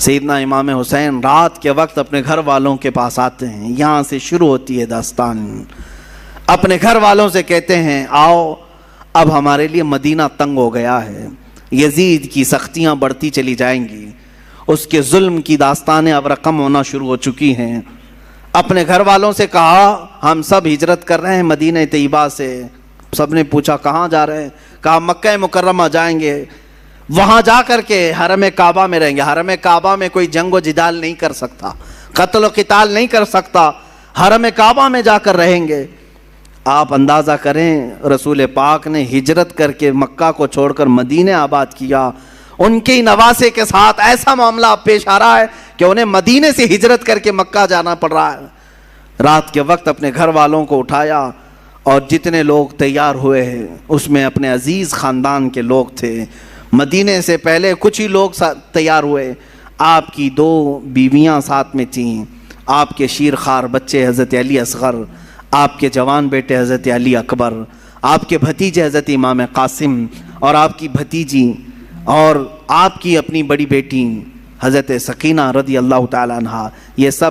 سیدنا امام حسین رات کے وقت اپنے گھر والوں کے پاس آتے ہیں. یہاں سے شروع ہوتی ہے داستان. اپنے گھر والوں سے کہتے ہیں آؤ اب ہمارے لیے مدینہ تنگ ہو گیا ہے, یزید کی سختیاں بڑھتی چلی جائیں گی, اس کے ظلم کی داستانیں اب رقم ہونا شروع ہو چکی ہیں. اپنے گھر والوں سے کہا ہم سب ہجرت کر رہے ہیں مدینہ طیبہ سے. سب نے پوچھا کہاں جا رہے ہیں؟ کہا مکہ مکرمہ جائیں گے, وہاں جا کر کے حرم کعبہ میں رہیں گے. حرم کعبہ میں کوئی جنگ و جدال نہیں کر سکتا, قتل و قتال نہیں کر سکتا, حرم کعبہ میں جا کر رہیں گے. آپ اندازہ کریں رسول پاک نے ہجرت کر کے مکہ کو چھوڑ کر مدینہ آباد کیا. ان کے نواسے کے ساتھ ایسا معاملہ پیش آ رہا ہے کہ انہیں مدینہ سے ہجرت کر کے مکہ جانا پڑ رہا ہے. رات کے وقت اپنے گھر والوں کو اٹھایا اور جتنے لوگ تیار ہوئے ہیں اس میں اپنے عزیز خاندان کے لوگ تھے. مدینے سے پہلے کچھ ہی لوگ تیار ہوئے. آپ کی 2 بیویاں ساتھ میں تھیں, آپ کے شیرخوار بچے حضرت علی اصغر, آپ کے جوان بیٹے حضرت علی اکبر, آپ کے بھتیجے حضرت امام قاسم اور آپ کی بھتیجی اور آپ کی اپنی بڑی بیٹی حضرت سکینہ رضی اللہ تعالیٰ عنہ. یہ سب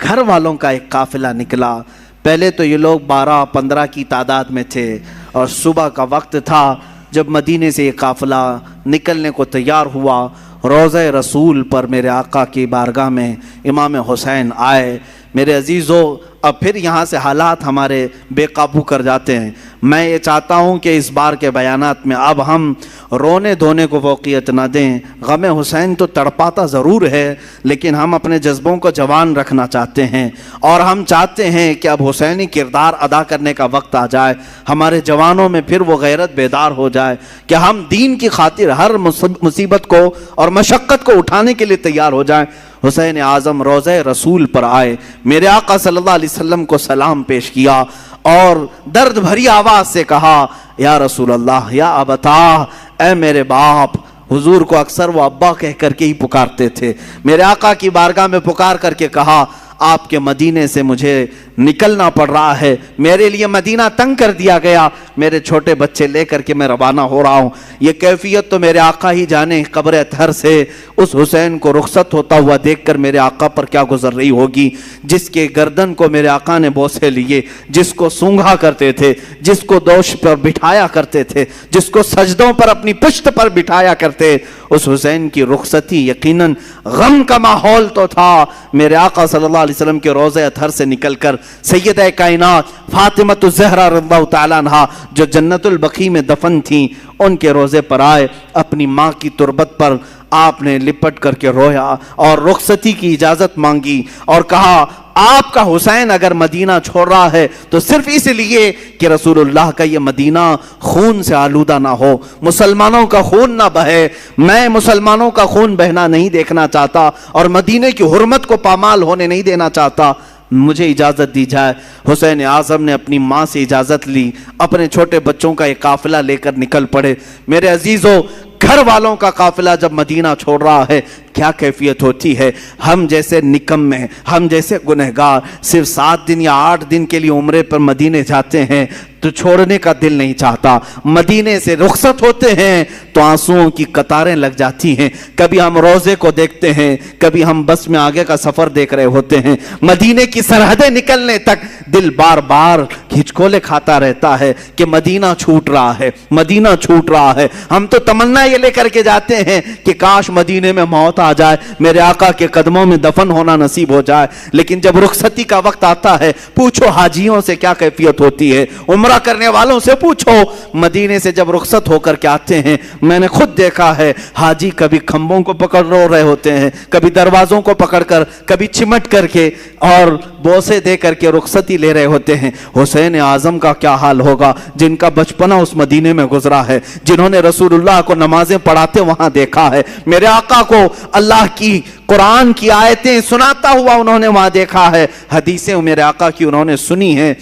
گھر والوں کا ایک قافلہ نکلا. پہلے تو یہ لوگ 12-15 کی تعداد میں تھے اور صبح کا وقت تھا جب مدینے سے یہ قافلہ نکلنے کو تیار ہوا. روضہ رسول پر میرے آقا کی بارگاہ میں امام حسین آئے. میرے عزیزو اب پھر یہاں سے حالات ہمارے بے قابو کر جاتے ہیں. میں یہ چاہتا ہوں کہ اس بار کے بیانات میں اب ہم رونے دھونے کو فوقیت نہ دیں. غم حسین تو تڑپاتا ضرور ہے لیکن ہم اپنے جذبوں کو جوان رکھنا چاہتے ہیں اور ہم چاہتے ہیں کہ اب حسینی کردار ادا کرنے کا وقت آ جائے. ہمارے جوانوں میں پھر وہ غیرت بیدار ہو جائے کہ ہم دین کی خاطر ہر مصیبت کو اور مشقت کو اٹھانے کے لیے تیار ہو جائیں. حسین اعظم روضہ رسول پر آئے, میرے آقا صلی اللہ علیہ وسلم کو سلام پیش کیا اور درد بھری آواز سے کہا یا رسول اللہ یا ابتا, اے میرے باپ. حضور کو اکثر وہ ابا کہہ کر کے ہی پکارتے تھے. میرے آقا کی بارگاہ میں پکار کر کے کہا آپ کے مدینے سے مجھے نکلنا پڑ رہا ہے, میرے لیے مدینہ تنگ کر دیا گیا, میرے چھوٹے بچے لے کر کے میں روانہ ہو رہا ہوں. یہ کیفیت تو میرے آقا ہی جانے. قبر اطہر سے اس حسین کو رخصت ہوتا ہوا دیکھ کر میرے آقا پر کیا گزر رہی ہوگی, جس کے گردن کو میرے آقا نے بوسے لیے, جس کو سونگھا کرتے تھے, جس کو دوش پر بٹھایا کرتے تھے, جس کو سجدوں پر اپنی پشت پر بٹھایا کرتے. اس حسین کی رخصتی یقیناً غم کا ماحول تو تھا. میرے آقا صلی اللہ علیہ وسلم کے روضہ اطہر سے نکل کر سیدہ کائنات فاطمہ الزہرا رضی اللہ تعالیٰ عنہا جو جنت البقیع میں دفن تھیں ان کے روضے پر آئے. اپنی ماں کی تربت پر آپ نے لپٹ کر کے رویا اور رخصتی کی اجازت مانگی اور کہا آپ کا حسین اگر مدینہ چھوڑ رہا ہے تو صرف اس لیے کہ رسول اللہ کا یہ مدینہ خون سے آلودہ نہ ہو, مسلمانوں کا خون نہ بہے. میں مسلمانوں کا خون بہنا نہیں دیکھنا چاہتا اور مدینے کی حرمت کو پامال ہونے نہیں دینا چاہتا, مجھے اجازت دی جائے. حسین اعظم نے اپنی ماں سے اجازت لی, اپنے چھوٹے بچوں کا ایک قافلہ لے کر نکل پڑے. میرے عزیزو گھر والوں کا قافلہ جب مدینہ چھوڑ رہا ہے کیا کیفیت ہوتی ہے. ہم جیسے نکمے, ہم جیسے گنہگار صرف 7 دن یا 8 دن کے لیے عمرے پر مدینے جاتے ہیں تو چھوڑنے کا دل نہیں چاہتا. مدینے سے رخصت ہوتے ہیں تو آنسوؤں کی قطاریں لگ جاتی ہیں. کبھی ہم روزے کو دیکھتے ہیں, کبھی ہم بس میں آگے کا سفر دیکھ رہے ہوتے ہیں. مدینے کی سرحدیں نکلنے تک دل بار بار ہچکولے کھاتا رہتا ہے کہ مدینہ چھوٹ رہا ہے, مدینہ چھوٹ رہا ہے. ہم تو تمنا یہ لے کر کے جاتے ہیں کہ کاش مدینے میں موت آ جائے, میرے آقا کے قدموں میں دفن ہونا نصیب ہو جائے. لیکن جب رخصتی کا وقت آتا ہے پوچھو حاجیوں سے کیا کیفیت ہوتی ہے, عمرہ کرنے والوں سے پوچھو. مدینے سے جب رخصت ہو کر کے آتے ہیں میں نے خود دیکھا ہے حاجی کبھی کھمبوں کو پکڑ رو رہے ہوتے ہیں, کبھی دروازوں کو پکڑ کر, کبھی چمٹ کر کے اور بوسے دے کر کے رخصتی لے رہے ہوتے ہیں. حسین اعظم کا کیا حال ہوگا جن کا بچپنا اس مدینے میں گزرا ہے, جنہوں نے رسول اللہ کو نمازیں پڑھاتے وہاں دیکھا ہے, میرے آقا کو اللہ کی قرآن کی آیتیں سناتا ہوا انہوں نے وہاں دیکھا ہے, حدیثیں میرے آقا کی انہوں نے سنی ہیں,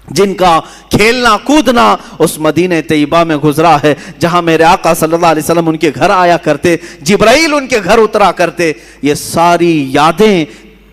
جن کا کھیلنا کودنا اس مدینہ طیبہ میں گزرا ہے جہاں میرے آقا صلی اللہ علیہ وسلم ان کے گھر آیا کرتے, جبرائیل ان کے گھر اترا کرتے. یہ ساری یادیں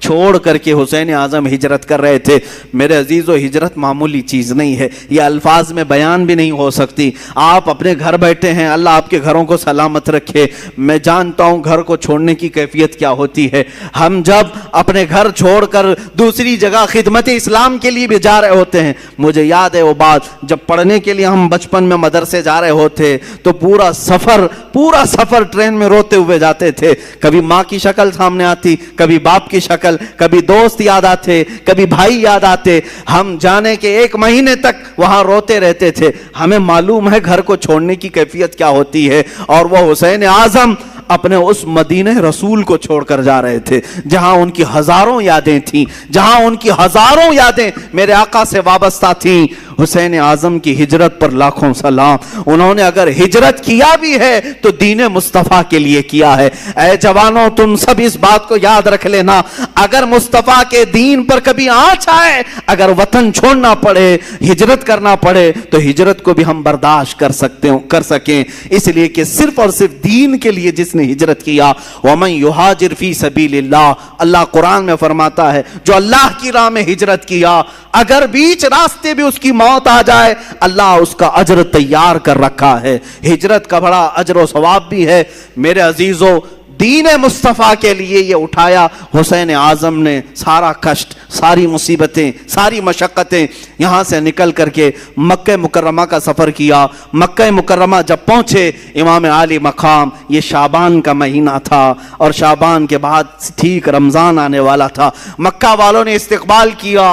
چھوڑ کر کے حسین اعظم ہجرت کر رہے تھے۔ میرے عزیزو، ہجرت معمولی چیز نہیں ہے، یہ الفاظ میں بیان بھی نہیں ہو سکتی۔ آپ اپنے گھر بیٹھے ہیں، اللہ آپ کے گھروں کو سلامت رکھے۔ میں جانتا ہوں گھر کو چھوڑنے کی کیفیت کیا ہوتی ہے۔ ہم جب اپنے گھر چھوڑ کر دوسری جگہ خدمت اسلام کے لیے بھی جا رہے ہوتے ہیں، مجھے یاد ہے وہ بات جب پڑھنے کے لیے ہم بچپن میں مدرسے جا رہے ہوتے تو پورا سفر ٹرین میں روتے ہوئے جاتے تھے۔ کبھی ماں کی شکل سامنے آتی، کبھی باپ کی شکل، کبھی دوست یاد آتے، کبھی بھائی یاد آتے۔ ہم جانے کے 1 مہینے تک وہاں روتے رہتے تھے۔ ہمیں معلوم ہے گھر کو چھوڑنے کی کیفیت کیا ہوتی ہے، اور وہ حسین اعظم اپنے اس مدینہ رسول کو چھوڑ کر جا رہے تھے جہاں ان کی ہزاروں یادیں تھیں، جہاں ان کی ہزاروں یادیں میرے آقا سے وابستہ تھیں۔ حسین اعظم کی ہجرت پر لاکھوں سلام۔ انہوں نے اگر ہجرت کیا بھی ہے تو دین مصطفیٰ کے لیے کیا ہے۔ اے جوانوں، تم سب اس بات کو یاد رکھ لینا، اگر مصطفیٰ کے دین پر کبھی آنچ آئے، اگر وطن چھوڑنا پڑے، ہجرت کرنا پڑے، تو ہجرت کو بھی ہم برداشت کر سکیں، اس لیے کہ صرف اور صرف دین کے لیے جس نے ہجرت کیا۔ وَمَن يُهَاجِرْ فِي سَبِيلِ اللَّهِ، اللہ قرآن میں فرماتا ہے جو اللہ کی راہ میں ہجرت کیا، اگر بیچ راستے بھی اس کی موت آ جائے، اللہ اس کا اجر تیار کر رکھا ہے۔ ہجرت کا بڑا اجر و ثواب بھی ہے۔ میرے عزیزو، دین مصطفیٰ کے لیے یہ اٹھایا حسین اعظم نے، سارا کشٹ، ساری مصیبتیں، ساری مشقتیں، یہاں سے نکل کر کے مکہ مکرمہ کا سفر کیا۔ مکہ مکرمہ جب پہنچے، امام عالی مقام، یہ شعبان کا مہینہ تھا، اور شعبان کے بعد ٹھیک رمضان آنے والا تھا۔ مکہ والوں نے استقبال کیا،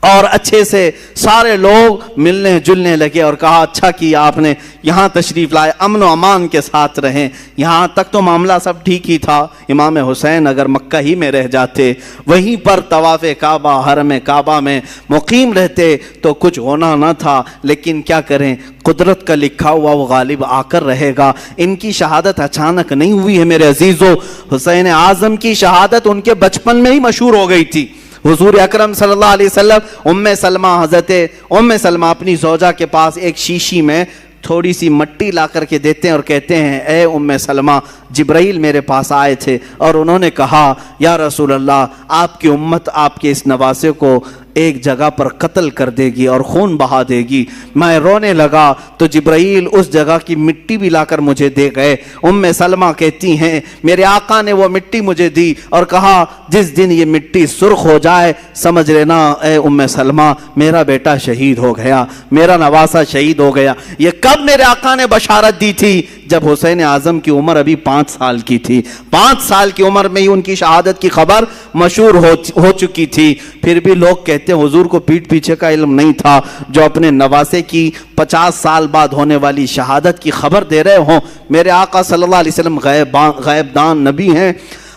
اور اچھے سے سارے لوگ ملنے جلنے لگے، اور کہا اچھا کیا آپ نے یہاں تشریف لائے، امن و امان کے ساتھ رہیں۔ یہاں تک تو معاملہ سب ٹھیک ہی تھا۔ امام حسین اگر مکہ ہی میں رہ جاتے، وہیں پر طواف کعبہ، حرم کعبہ میں مقیم رہتے، تو کچھ ہونا نہ تھا۔ لیکن کیا کریں، قدرت کا لکھا ہوا وہ غالب آ کر رہے گا۔ ان کی شہادت اچانک نہیں ہوئی ہے میرے عزیزو، حسین اعظم کی شہادت ان کے بچپن میں ہی مشہور ہو گئی تھی۔ حضور اکرم صلی اللہ علیہ وسلم حضرت ام سلمہ اپنی زوجہ کے پاس ایک شیشی میں تھوڑی سی مٹی لا کر کے دیتے ہیں اور کہتے ہیں اے ام سلمہ، جبرائیل میرے پاس آئے تھے اور انہوں نے کہا یا رسول اللہ، آپ کی امت آپ کے اس نواسے کو ایک جگہ پر قتل کر دے گی اور خون بہا دے گی۔ میں رونے لگا تو جبرائیل اس جگہ کی مٹی بھی لا کر مجھے دے گئے۔ ام سلمہ کہتی ہیں میرے آقا نے وہ مٹی مجھے دی اور کہا جس دن یہ مٹی سرخ ہو جائے سمجھ لینا اے ام سلمہ میرا بیٹا شہید ہو گیا، میرا نواسہ شہید ہو گیا۔ یہ کب میرے آقا نے بشارت دی تھی؟ جب حسین اعظم کی عمر ابھی 5 سال کی تھی۔ 5 سال کی عمر میں ہی ان کی شہادت کی خبر مشہور ہو چکی تھی۔ پھر بھی لوگ کہتے ہیں حضور کو پیٹھ پیچھے کا علم نہیں تھا، جو اپنے نواسے کی 50 سال بعد ہونے والی شہادت کی خبر دے رہے ہوں۔ میرے آقا صلی اللہ علیہ وسلم غیب دان نبی ہیں۔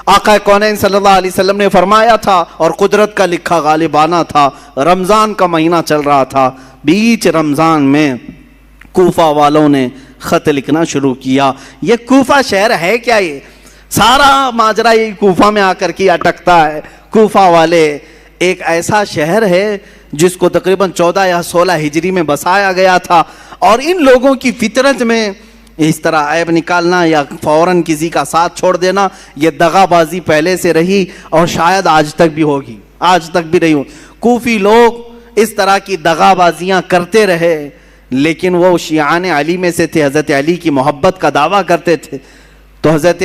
آقا کونین صلی اللہ علیہ وسلم نے فرمایا تھا اور قدرت کا لکھا غالبانہ تھا۔ رمضان کا مہینہ چل رہا تھا، بیچ رمضان میں کوفہ والوں نے خط لکھنا شروع کیا۔ یہ کوفہ شہر ہے کیا؟ یہ سارا ماجرا یہ کوفہ میں آ کر کے اٹکتا ہے۔ کوفہ والے ایک ایسا شہر ہے جس کو تقریباً 14 یا 16 ہجری میں بسایا گیا تھا، اور ان لوگوں کی فطرت میں اس طرح عیب نکالنا یا فوراً کسی کا ساتھ چھوڑ دینا، یہ دغا بازی پہلے سے رہی اور شاید آج تک بھی ہوگی، آج تک بھی رہی ہو۔ کوفی لوگ اس طرح کی دغا بازیاں کرتے رہے، لیکن وہ شیعان علی میں سے تھے، حضرت علی کی محبت کا دعویٰ کرتے تھے۔ تو حضرت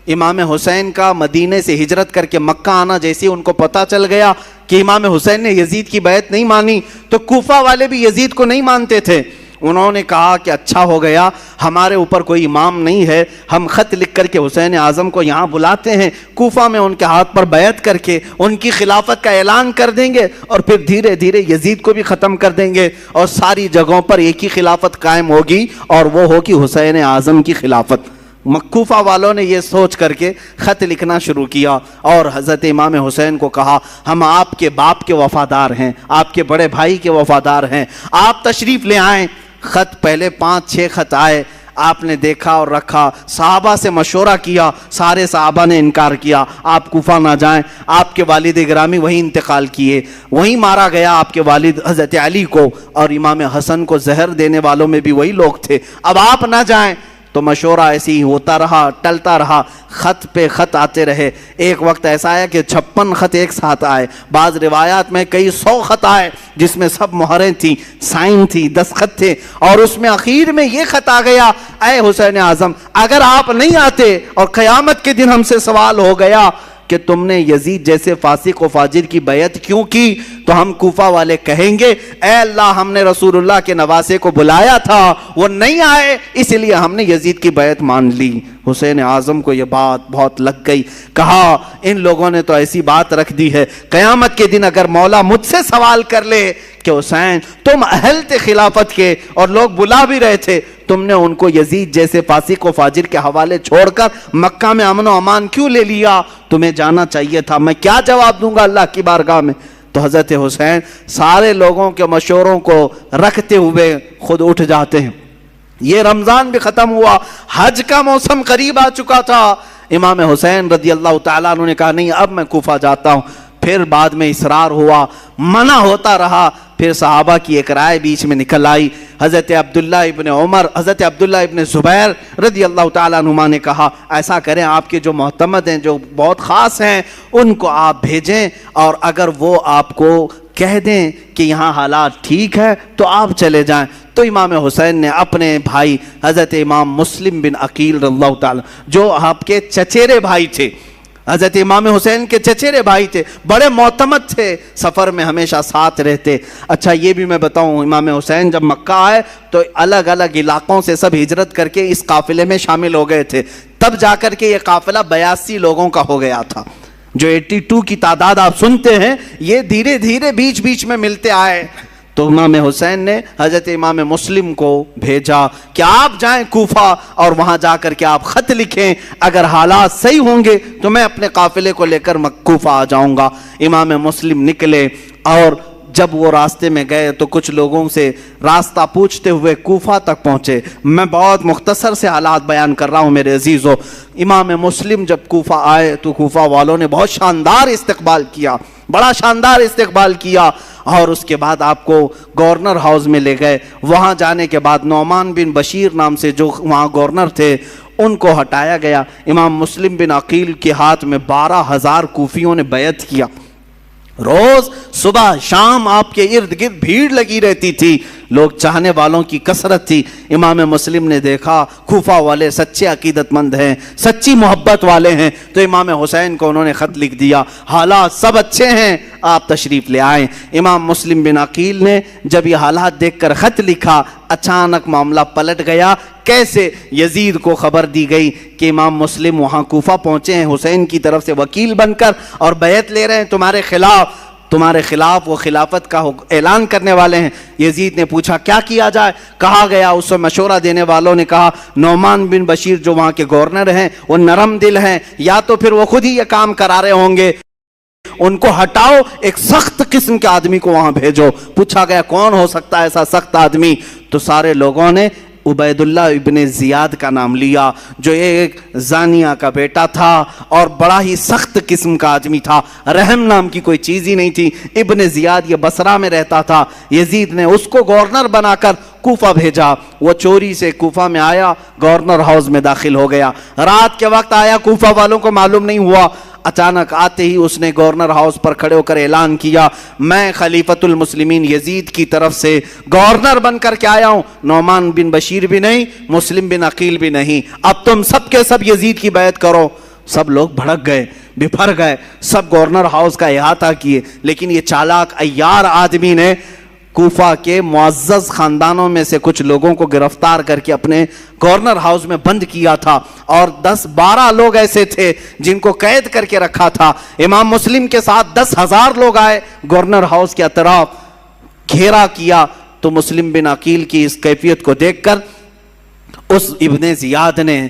امام حسین کا مدینے سے ہجرت کر کے مکہ آنا جیسے ان کو پتہ چل گیا کہ امام حسین نے یزید کی بیعت نہیں مانی، تو کوفہ والے بھی یزید کو نہیں مانتے تھے۔ انہوں نے کہا کہ اچھا ہو گیا، ہمارے اوپر کوئی امام نہیں ہے، ہم خط لکھ کر کے حسین اعظم کو یہاں بلاتے ہیں، کوفہ میں ان کے ہاتھ پر بیعت کر کے ان کی خلافت کا اعلان کر دیں گے، اور پھر دھیرے دھیرے یزید کو بھی ختم کر دیں گے، اور ساری جگہوں پر ایک ہی خلافت قائم ہوگی، اور وہ ہوگی حسین اعظم کی خلافت۔ کوفہ والوں نے یہ سوچ کر کے خط لکھنا شروع کیا اور حضرت امام حسین کو کہا ہم آپ کے باپ کے وفادار ہیں، آپ کے بڑے بھائی کے وفادار ہیں، آپ تشریف لے آئیں۔ خط پہلے 5-6 خط آئے، آپ نے دیکھا اور رکھا، صحابہ سے مشورہ کیا، سارے صحابہ نے انکار کیا، آپ کوفہ نہ جائیں۔ آپ کے والد گرامی وہیں انتقال کیے، وہیں مارا گیا آپ کے والد حضرت علی کو، اور امام حسن کو زہر دینے والوں میں بھی وہی لوگ تھے۔ اب آپ نہ جائیں تو مشورہ ایسے ہی ہوتا رہا، ٹلتا رہا، خط پہ خط آتے رہے۔ ایک وقت ایسا آیا کہ 56 خط ایک ساتھ آئے، بعض روایات میں کئی 100 خط آئے جس میں سب مہریں تھیں، سائن تھی، دستخط تھے، اور اس میں اخیر میں یہ خط آ گیا، اے حسین اعظم اگر آپ نہیں آتے اور قیامت کے دن ہم سے سوال ہو گیا کہ تم نے یزید جیسے فاسق و فاجر کی بیعت کیوں کی، تو ہم کوفہ والے کہیں گے اے اللہ ہم نے رسول اللہ کے نواسے کو بلایا تھا، وہ نہیں آئے، اس لیے ہم نے یزید کی بیعت مان لی۔ حسین اعظم کو یہ بات بہت لگ گئی، کہا ان لوگوں نے تو ایسی بات رکھ دی ہے، قیامت کے دن اگر مولا مجھ سے سوال کر لے کہ حسین تم اہل تھے خلافت کے اور لوگ بلا بھی رہے تھے، تم نے ان کو یزید جیسے فاسق و فاجر کے حوالے چھوڑ کر مکہ میں امن و امان کیوں لے لیا، تمہیں جانا چاہیے تھا، میں کیا جواب دوں گا اللہ کی بارگاہ میں؟ تو حضرت حسین سارے لوگوں کے مشوروں کو رکھتے ہوئے خود اٹھ جاتے ہیں۔ یہ رمضان بھی ختم ہوا، حج کا موسم قریب آ چکا تھا، امام حسین رضی اللہ تعالیٰ عنہ نے کہا نہیں اب میں کوفہ جاتا ہوں، پھر بعد میں اصرار ہوا، منع ہوتا رہا، پھر صحابہ کی ایک رائے بیچ میں نکل آئی، حضرت عبداللہ ابن عمر، حضرت عبداللہ ابن زبیر رضی اللہ تعالیٰ عنہما نے کہا ایسا کریں آپ کے جو معتمد ہیں جو بہت خاص ہیں ان کو آپ بھیجیں، اور اگر وہ آپ کو کہہ دیں کہ یہاں حالات ٹھیک ہے تو آپ چلے جائیں۔ تو امام حسین نے اپنے بھائی حضرت امام مسلم بن عقیل رضی اللہ تعالیٰ جو آپ کے چچیرے بھائی تھے، حضرت امام حسین کے چچیرے بھائی تھے، بڑے معتمد تھے، سفر میں ہمیشہ ساتھ رہتے۔ اچھا یہ بھی میں بتاؤں، امام حسین جب مکہ آئے تو الگ الگ علاقوں سے سب ہجرت کر کے اس قافلے میں شامل ہو گئے تھے، تب جا کر کے یہ قافلہ 82 لوگوں کا ہو گیا تھا۔ جو 82 کی تعداد آپ سنتے ہیں یہ دھیرے دھیرے بیچ بیچ میں ملتے آئے۔ تو امام حسین نے حضرت امام مسلم کو بھیجا کہ آپ جائیں کوفہ اور وہاں جا کر کے آپ خط لکھیں، اگر حالات صحیح ہوں گے تو میں اپنے قافلے کو لے کر کوفہ آ جاؤں گا۔ امام مسلم نکلے اور جب وہ راستے میں گئے تو کچھ لوگوں سے راستہ پوچھتے ہوئے کوفہ تک پہنچے۔ میں بہت مختصر سے حالات بیان کر رہا ہوں میرے عزیزو۔ امام مسلم جب کوفہ آئے تو کوفہ والوں نے بہت شاندار استقبال کیا، بڑا شاندار استقبال کیا، اور اس کے بعد آپ کو گورنر ہاؤس میں لے گئے۔ وہاں جانے کے بعد نعمان بن بشیر نام سے جو وہاں گورنر تھے ان کو ہٹایا گیا۔ امام مسلم بن عقیل کے ہاتھ میں 12,000 کوفیوں نے بیعت کیا۔ روز صبح شام آپ کے ارد گرد بھیڑ لگی رہتی تھی، لوگ چاہنے والوں کی کثرت تھی۔ امام مسلم نے دیکھا کوفہ والے سچے عقیدت مند ہیں، سچی محبت والے ہیں، تو امام حسین کو انہوں نے خط لکھ دیا، حالات سب اچھے ہیں آپ تشریف لے آئیں۔ امام مسلم بن عقیل نے جب یہ حالات دیکھ کر خط لکھا، اچانک معاملہ پلٹ گیا۔ کیسے؟ یزید کو خبر دی گئی کہ امام مسلم وہاں کوفہ پہنچے ہیں حسین کی طرف سے وکیل بن کر اور بیعت لے رہے ہیں تمہارے خلاف وہ خلافت کا اعلان کرنے والے ہیں۔ یزید نے پوچھا کیا کیا جائے؟ کہا گیا، اس سے مشورہ دینے والوں نے کہا نعمان بن بشیر جو وہاں کے گورنر ہیں وہ نرم دل ہیں، یا تو پھر وہ خود ہی یہ کام کرا رہے ہوں گے، ان کو ہٹاؤ، ایک سخت قسم کے آدمی کو وہاں بھیجو۔ پوچھا گیا کون ہو سکتا ہے ایسا سخت آدمی؟ تو سارے لوگوں نے عبید اللہ ابن زیاد کا نام لیا، جو ایک زانیہ کا بیٹا تھا اور بڑا ہی سخت قسم کا آدمی تھا، رحم نام کی کوئی چیز ہی نہیں تھی۔ ابن زیاد یہ بصرہ میں رہتا تھا، یزید نے اس کو گورنر بنا کر کوفہ بھیجا۔ وہ چوری سے کوفہ میں آیا، گورنر ہاؤس میں داخل ہو گیا، رات کے وقت آیا، کوفہ والوں کو معلوم نہیں ہوا۔ اچانک آتے ہی اس نے گورنر ہاؤس پر کھڑے ہو کر اعلان کیا میں خلیفۃ المسلمین یزید کی طرف سے گورنر بن کر کے آیا ہوں، نعمان بن بشیر بھی نہیں، مسلم بن عقیل بھی نہیں، اب تم سب کے سب یزید کی بیعت کرو۔ سب لوگ بھڑک گئے، بپھر گئے، سب گورنر ہاؤس کا احاطہ کیے، لیکن یہ چالاک عیار آدمی نے کوفہ کے معزز خاندانوں میں سے کچھ لوگوں کو گرفتار کر کے اپنے گورنر ہاؤس میں بند کیا تھا، اور 10-12 لوگ ایسے تھے جن کو قید کر کے رکھا تھا۔ امام مسلم کے ساتھ 10,000 لوگ آئے، گورنر ہاؤس کے اطراف گھیرا کیا۔ تو مسلم بن عقیل کی اس کیفیت کو دیکھ کر اس ابن زیاد نے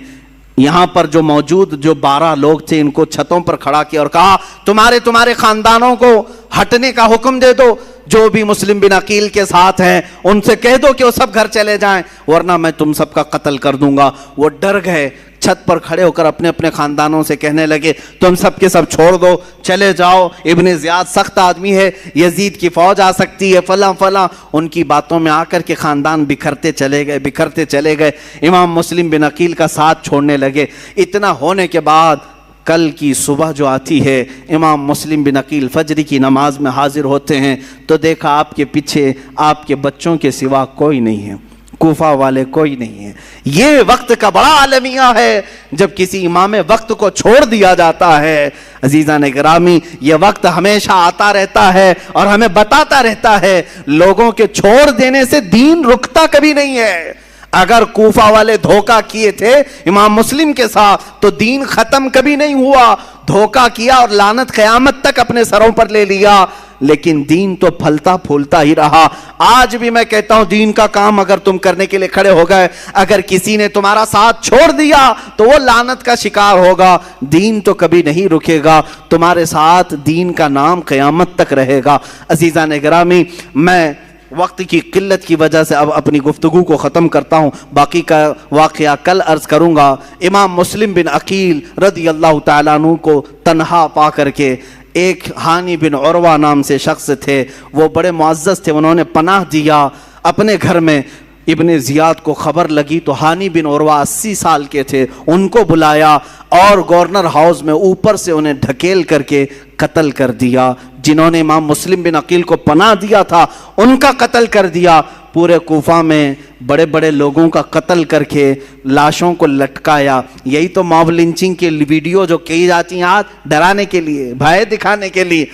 یہاں پر جو موجود جو 12 لوگ تھے ان کو چھتوں پر کھڑا کیا اور کہا تمہارے خاندانوں کو ہٹنے کا حکم دے دو، جو بھی مسلم بن عقیل کے ساتھ ہیں ان سے کہہ دو کہ وہ سب گھر چلے جائیں ورنہ میں تم سب کا قتل کر دوں گا۔ وہ ڈر گئے، چھت پر کھڑے ہو کر اپنے اپنے خاندانوں سے کہنے لگے تم سب کے سب چھوڑ دو، چلے جاؤ، ابن زیاد سخت آدمی ہے، یزید کی فوج آ سکتی ہے، فلاں فلاں. ان کی باتوں میں آ کر کے خاندان بکھرتے چلے گئے. امام مسلم بن عقیل کا ساتھ چھوڑنے لگے. اتنا ہونے کے بعد کل کی صبح جو آتی ہے، امام مسلم بن عقیل فجر کی نماز میں حاضر ہوتے ہیں تو دیکھا آپ کے پیچھے آپ کے بچوں کے سوا کوئی نہیں ہے، کوفہ والے کوئی نہیں ہے. یہ وقت کا بڑا عالمیہ ہے جب کسی امام وقت کو چھوڑ دیا جاتا ہے. عزیزان گرامی، یہ وقت ہمیشہ آتا رہتا ہے اور ہمیں بتاتا رہتا ہے لوگوں کے چھوڑ دینے سے دین رکتا کبھی نہیں ہے. اگر کوفہ والے دھوکہ کیے تھے امام مسلم کے ساتھ تو دین ختم کبھی نہیں ہوا. دھوکہ کیا اور لعنت قیامت تک اپنے سروں پر لے لیا، لیکن دین تو پھلتا پھولتا ہی رہا. آج بھی میں کہتا ہوں دین کا کام اگر تم کرنے کے لیے کھڑے ہو گئے، اگر کسی نے تمہارا ساتھ چھوڑ دیا تو وہ لعنت کا شکار ہوگا. دین تو کبھی نہیں رکے گا، تمہارے ساتھ دین کا نام قیامت تک رہے گا. عزیزان گرامی، میں وقت کی قلت کی وجہ سے اب اپنی گفتگو کو ختم کرتا ہوں، باقی کا واقعہ کل عرض کروں گا. امام مسلم بن عقیل رضی اللہ تعالیٰ عنہ کو تنہا پا کر کے ایک ہانی بن عروہ نام سے شخص تھے، وہ بڑے معزز تھے، انہوں نے پناہ دیا اپنے گھر میں. ابن زیاد کو خبر لگی تو ہانی بن عروہ 80 سال کے تھے، ان کو بلایا اور گورنر ہاؤس میں اوپر سے انہیں ڈھکیل کر کے قتل کر دیا. جنہوں نے امام مسلم بن عقیل کو پناہ دیا تھا ان کا قتل کر دیا. پورے کوفہ میں بڑے بڑے لوگوں کا قتل کر کے لاشوں کو لٹکایا. یہی تو موب لنچنگ کی ویڈیو جو کی جاتی ہیں آج، ڈرانے کے لیے، بھائے دکھانے کے لیے،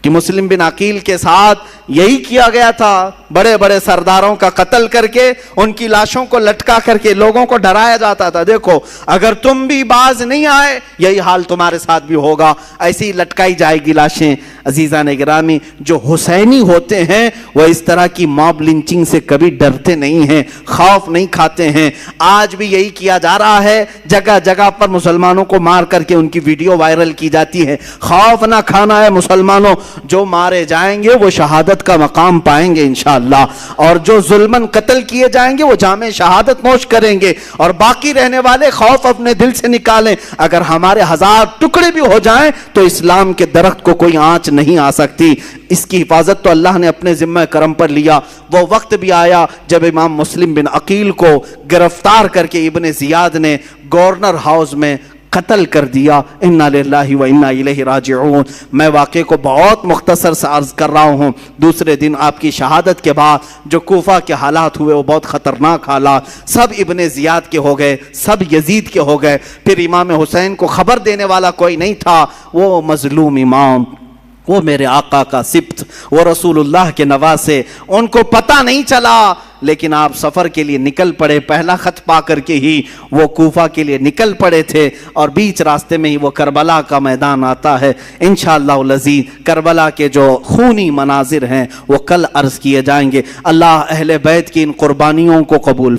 کہ مسلم بن عقیل کے ساتھ یہی کیا گیا تھا. بڑے بڑے سرداروں کا قتل کر کے ان کی لاشوں کو لٹکا کر کے لوگوں کو ڈرایا جاتا تھا. دیکھو اگر تم بھی باز نہیں آئے یہی حال تمہارے ساتھ بھی ہوگا، ایسی لٹکائی جائے گی لاشیں. عزیزان گرامی، جو حسینی ہوتے ہیں وہ اس طرح کی موب لنچنگ سے کبھی ڈرتے نہیں ہیں، خوف نہیں کھاتے ہیں. آج بھی یہی کیا جا رہا ہے، جگہ جگہ پر مسلمانوں کو مار کر کے ان کی ویڈیو وائرل کی جاتی ہے. خوف نہ کھانا ہے مسلمانوں، جو مارے جائیں گے وہ شہادت کا مقام پائیں گے انشاءاللہ، اور جو ظلماً قتل کیے جائیں گے وہ جامع شہادت نوش کریں گے. اور باقی رہنے والے خوف اپنے دل سے نکالیں. اگر ہمارے 1000 ٹکڑے بھی ہو جائیں تو اسلام کے درخت کو کوئی آنچ نہیں آ سکتی. اس کی حفاظت تو اللہ نے اپنے ذمہ کرم پر لیا. وہ وقت بھی آیا جب امام مسلم بن عقیل کو گرفتار کر کے ابن زیاد نے گورنر ہاؤس میں قتل کر دیا. انا للہ و انا الیہ راجعون. میں واقعے کو بہت مختصر سے عرض کر رہا ہوں. دوسرے دن آپ کی شہادت کے بعد جو کوفہ کے حالات ہوئے وہ بہت خطرناک حالات، سب ابن زیاد کے ہو گئے، سب یزید کے ہو گئے. پھر امام حسین کو خبر دینے والا کوئی نہیں تھا. وہ مظلوم امام، وہ میرے آقا کا سبط، وہ رسول اللہ کے نواسے، ان کو پتہ نہیں چلا. لیکن آپ سفر کے لیے نکل پڑے. پہلا خط پا کر کے ہی وہ کوفہ کے لیے نکل پڑے تھے، اور بیچ راستے میں ہی وہ کربلا کا میدان آتا ہے. انشاءاللہ العزیز کربلا کے جو خونی مناظر ہیں وہ کل عرض کیے جائیں گے. اللہ اہل بیت کی ان قربانیوں کو قبول